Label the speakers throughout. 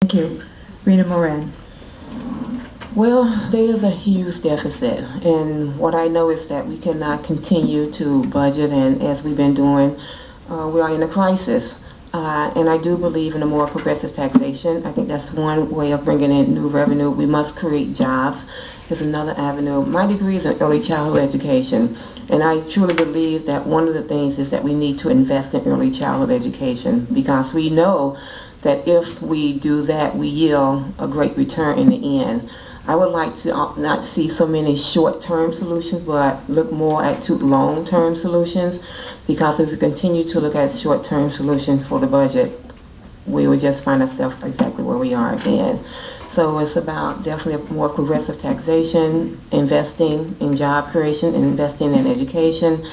Speaker 1: Thank you. Rena Moran.
Speaker 2: Well, there is a huge deficit, and what I know is that we cannot continue to budget, and as we've been doing, we are in a crisis. And I do believe in a more progressive taxation. I think that's one way of bringing in new revenue. We must create jobs. Is another avenue. My degree is in early childhood education, and I truly believe that one of the things is that we need to invest in early childhood education, because we know that if we do that, we yield a great return in the end. I would like to not see so many short-term solutions, but look more at long-term solutions, because if we continue to look at short-term solutions for the budget, we will just find ourselves exactly where we are again. So it's about definitely a more progressive taxation, investing in job creation, and investing in education,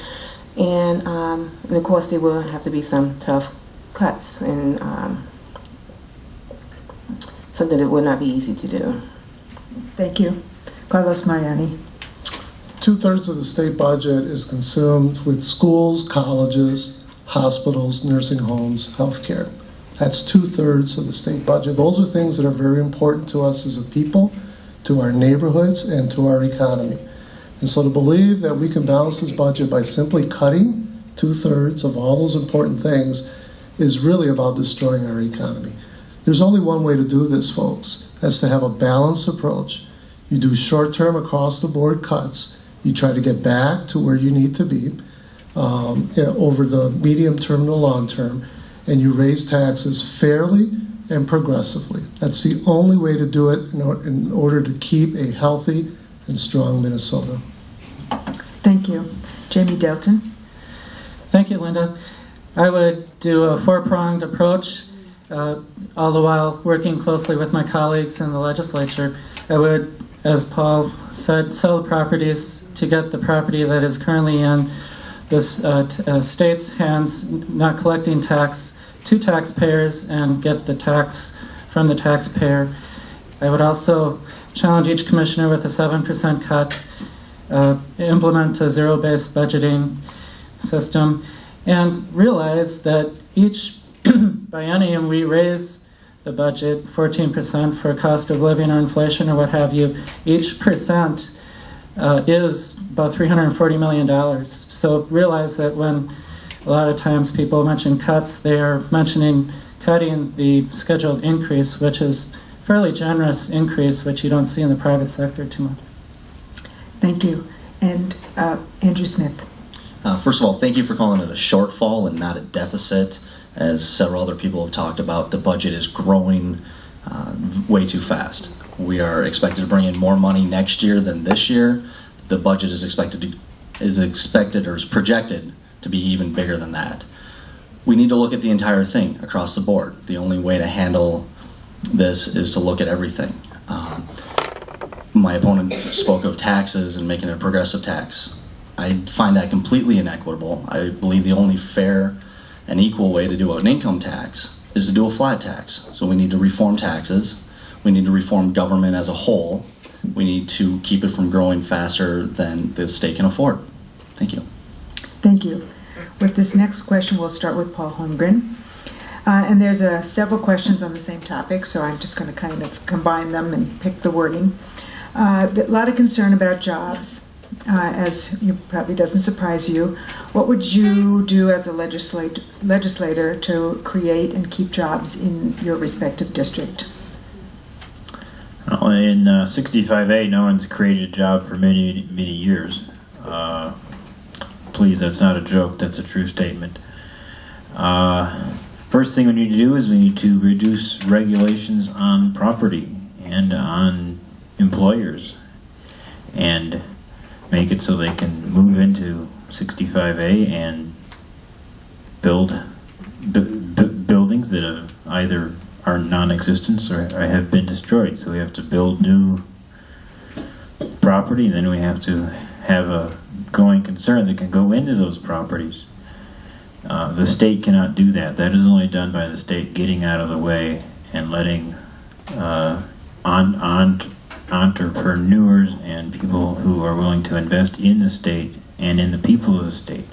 Speaker 2: and of course there will have to be some tough cuts, and something that will not be easy to do.
Speaker 1: Thank you. Carlos Mariani.
Speaker 3: 2/3 of the state budget is consumed with schools, colleges, hospitals, nursing homes, healthcare. That's 2/3 of the state budget. Those are things that are very important to us as a people, to our neighborhoods, and to our economy. And so to believe that we can balance this budget by simply cutting 2/3 of all those important things is really about destroying our economy. There's only one way to do this, folks. That's to have a balanced approach. You do short-term across-the-board cuts. You try to get back to where you need to be over the medium term and the long term, and you raise taxes fairly and progressively. That's the only way to do it in order to keep a healthy and strong Minnesota.
Speaker 1: Thank you. Jamie Delton.
Speaker 4: Thank you, Linda. I would do a four-pronged approach, all the while working closely with my colleagues in the legislature. I would, as Paul said, sell the properties to get the property that is currently in this state's hands, not collecting tax, to taxpayers, and get the tax from the taxpayer. I would also challenge each commissioner with a 7% cut, implement a zero-based budgeting system, and realize that each biennium we raise the budget 14% for cost of living or inflation or what have you. Each percent is about $340 million. So realize that when a lot of times people mention cuts, they are mentioning cutting the scheduled increase, which is a fairly generous increase, which you don't see in the private sector too much.
Speaker 1: Thank you. And Andrew Smith.
Speaker 5: First of all, thank you for calling it a shortfall and not a deficit. As several other people have talked about, the budget is growing way too fast. We are expected to bring in more money next year than this year. The budget is expected or is projected to be even bigger than that. We need to look at the entire thing across the board. The only way to handle this is to look at everything. My opponent spoke of taxes and making it a progressive tax. I find that completely inequitable. I believe the only fair and equal way to do an income tax is to do a flat tax. So we need to reform taxes. We need to reform government as a whole. We need to keep it from growing faster than the state can afford. Thank you.
Speaker 1: Thank you. With this next question, we'll start with Paul Holmgren. And there's several questions on the same topic, so I'm just going to kind of combine them and pick the wording. A lot of concern about jobs. As you probably doesn't surprise you, what would you do as a legislator to create and keep jobs in your respective district?
Speaker 6: Well, in 65A, no one's created a job for many, many years. Please, that's not a joke, that's a true statement. First thing we need to do is we need to reduce regulations on property and on employers, and make it so they can move into 65A and build buildings that either are non-existent or have been destroyed. So we have to build new property, and then we have to have a going concern that can go into those properties. The state cannot do that. That is only done by the state getting out of the way and letting entrepreneurs and people who are willing to invest in the state and in the people of the state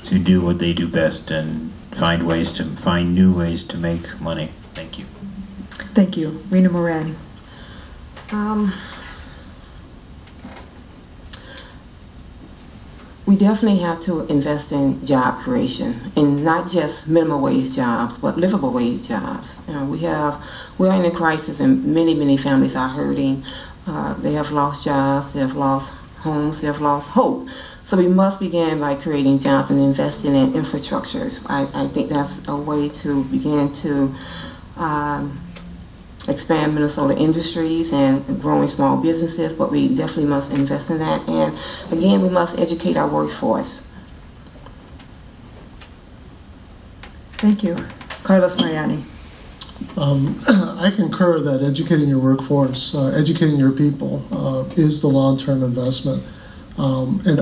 Speaker 6: to do what they do best and find new ways to make money. Thank you.
Speaker 1: Thank you. Rena Moran.
Speaker 2: We definitely have to invest in job creation, and not just minimum wage jobs, but livable wage jobs. We're in a crisis, and many families are hurting. They have lost jobs, they have lost homes, they have lost hope. So we must begin by creating jobs and investing in infrastructures. I think that's a way to begin to expand Minnesota industries and growing small businesses, but we definitely must invest in that. And again, we must educate our workforce.
Speaker 1: Thank you. Carlos Mariani.
Speaker 3: I concur that educating your workforce, educating your people is the long-term investment. And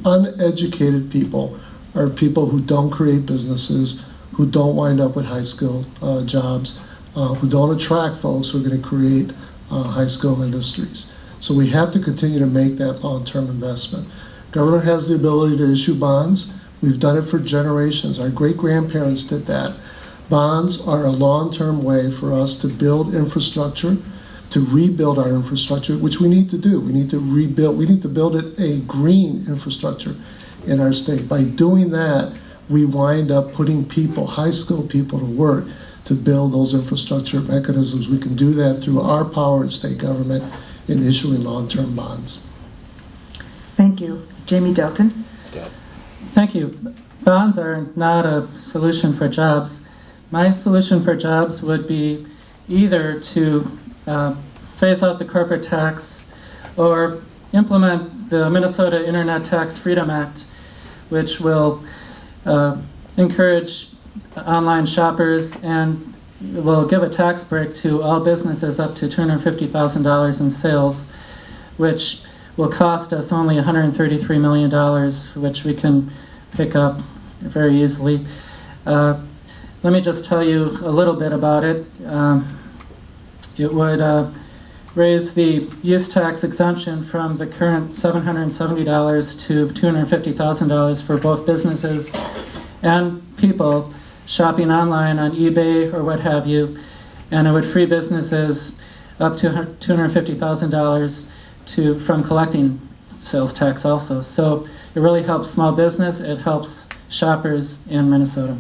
Speaker 3: uneducated people are people who don't create businesses, who don't wind up with high-skilled jobs, who don't attract folks who are going to create high-skilled industries. So we have to continue to make that long-term investment. Government has the ability to issue bonds. We've done it for generations. Our great-grandparents did that. Bonds are a long-term way for us to build infrastructure, to rebuild our infrastructure, which we need to do. We need to rebuild. We need to build a green infrastructure in our state. By doing that, we wind up putting people, high-skilled people, to work to build those infrastructure mechanisms. We can do that through our power in state government in issuing long-term bonds.
Speaker 1: Thank you. Jamie Delton.
Speaker 4: Thank you. Bonds are not a solution for jobs. My solution for jobs would be either to phase out the corporate tax or implement the Minnesota Internet Tax Freedom Act, which will encourage online shoppers and will give a tax break to all businesses up to $250,000 in sales, which will cost us only $133 million, which we can pick up very easily. Let me just tell you a little bit about it. It would raise the use tax exemption from the current $770 to $250,000 for both businesses and people shopping online on eBay or what have you, and it would free businesses up to $250,000 from collecting sales tax also. So it really helps small business, it helps shoppers in Minnesota.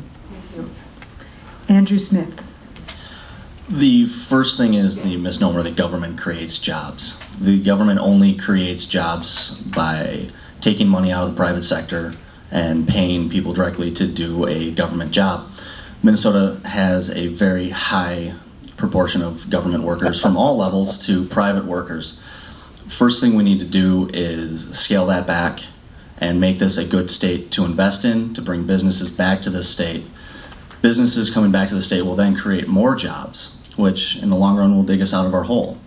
Speaker 1: Andrew Smith.
Speaker 5: The first thing is the misnomer that government creates jobs. The government only creates jobs by taking money out of the private sector and paying people directly to do a government job. Minnesota has a very high proportion of government workers from all levels to private workers. First thing we need to do is scale that back and make this a good state to invest in, to bring businesses back to this state. Businesses coming back to the state will then create more jobs, which in the long run will dig us out of our hole.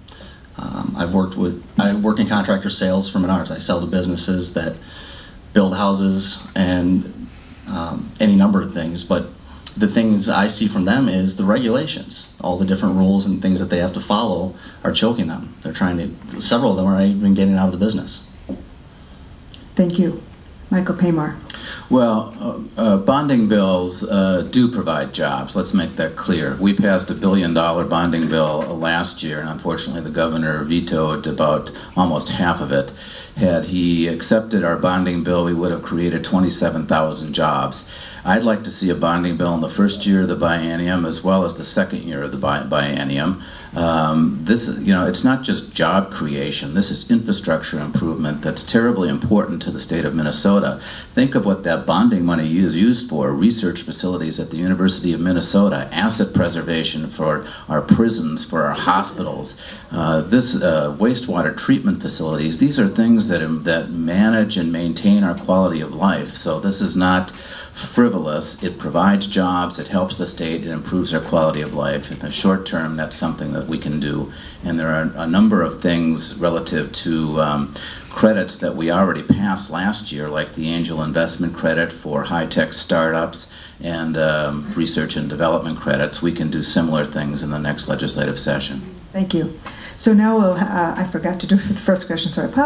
Speaker 5: I work in contractor sales for Menards. I sell to businesses that build houses and any number of things, but the things I see from them is the regulations. All the different rules and things that they have to follow are choking them. They're trying to, several of them are even getting out of the business.
Speaker 1: Thank you. Michael Paymar.
Speaker 7: Well, bonding bills do provide jobs. Let's make that clear. We passed $1 billion bonding bill last year, and unfortunately the governor vetoed about almost half of it. Had he accepted our bonding bill, we would have created 27,000 jobs. I'd like to see a bonding bill in the first year of the biennium as well as the second year of the biennium. It's not just job creation. This is infrastructure improvement that's terribly important to the state of Minnesota. Think of what that bonding money is used for: research facilities at the University of Minnesota, asset preservation for our prisons, for our hospitals, wastewater treatment facilities. These are things that manage and maintain our quality of life. So this is not frivolous. It provides jobs, it helps the state, it improves our quality of life. In the short term, that's something that we can do. And there are a number of things relative to credits that we already passed last year, like the angel investment credit for high-tech startups and research and development credits. We can do similar things in the next legislative session.
Speaker 1: Thank you. So now I forgot to do the first question, so I apologize.